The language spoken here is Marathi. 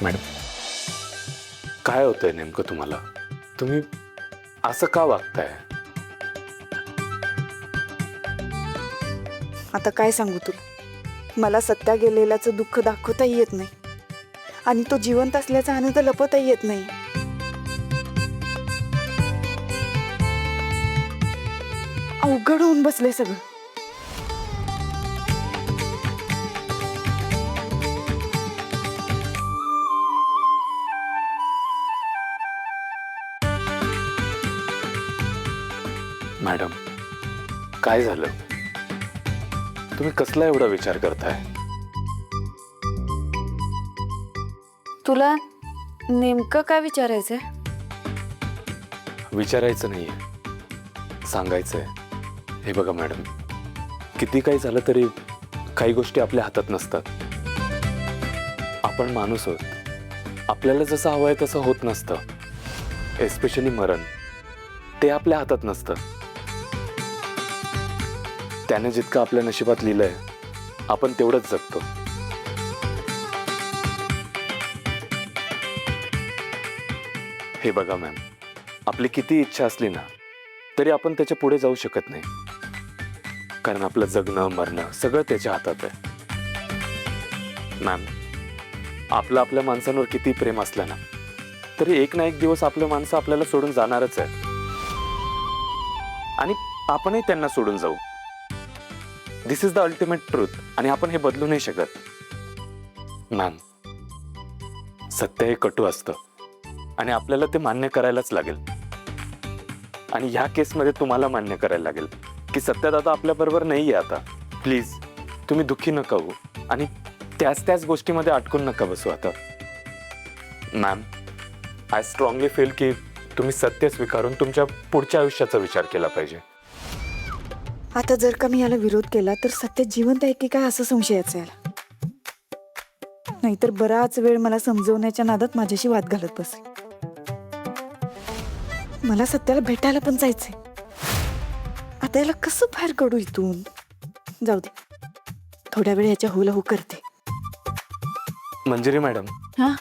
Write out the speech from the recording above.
मॅडम, काय होतंय नेमकं तुम्हाला? तुम्ही असं का वागताय? आता काय सांगू तुला, मला सत्या गेलेल्याचं दुःख दाखवताही येत नाही आणि तो जिवंत असल्याचा आनंद लपवताही येत नाही. अवघड होऊन बसले सगळं. मॅडम, काय झालं? तुम्ही कसला एवढा विचार करताय? तुला नेमकं काय विचारायचंय? विचारायचं नाहीये, सांगायचंय. हे बघा मॅडम, किती काही झालं तरी काही गोष्टी आपल्या हातात नसतात. आपण माणूस आहोत, आपल्याला जसं हवंय तसं होत नसतं. एस्पेशली मरण, ते आपल्या हातात नसतं. त्याने जितकं आपल्या नशिबात लिहिलंय आपण तेवढंच जगतो. हे बघा मॅम, आपली किती इच्छा असली ना तरी आपण त्याच्या पुढे जाऊ शकत नाही, कारण आपलं जगणं मरणं सगळं त्याच्या हातात आहे. मॅम, आपलं आपल्या माणसांवर किती प्रेम असलं ना तरी एक ना एक दिवस आपलं माणसं आपल्याला सोडून जाणारच आहे आणि आपणही त्यांना सोडून जाऊ. दिस इज द अल्टिमेट ट्रूथ आणि आपण हे बदलू नाही शकत. मॅम, सत्य हे कटू असतं आणि आपल्याला ते मान्य करायलाच लागेल. आणि ह्या केसमध्ये तुम्हाला मान्य करायला लागेल की सत्यदादा आपल्याबरोबर नाही आहे आता. प्लीज तुम्ही दुःखी नका होऊ आणि त्याच गोष्टीमध्ये अटकून नका बसू आता. मॅम, आय स्ट्रॉंगली फील की तुम्ही सत्य स्वीकारून तुमच्या पुढच्या आयुष्याचा विचार केला पाहिजे. आता जर का मी याला विरोध केला तर सत्य जिवंत आहे की काय असं संशयाचं याला. नाहीतर बराच वेळ मला समजवण्याच्या नादात माझ्याशी वाद घालत बसेल. मला सत्याला भेटायला पण जायचंय. आता याला कसं बाहेर काढू इथून? जाऊ दे, थोड्या वेळ याच्या हुला हो करते. मंजिरी मॅडम, हा,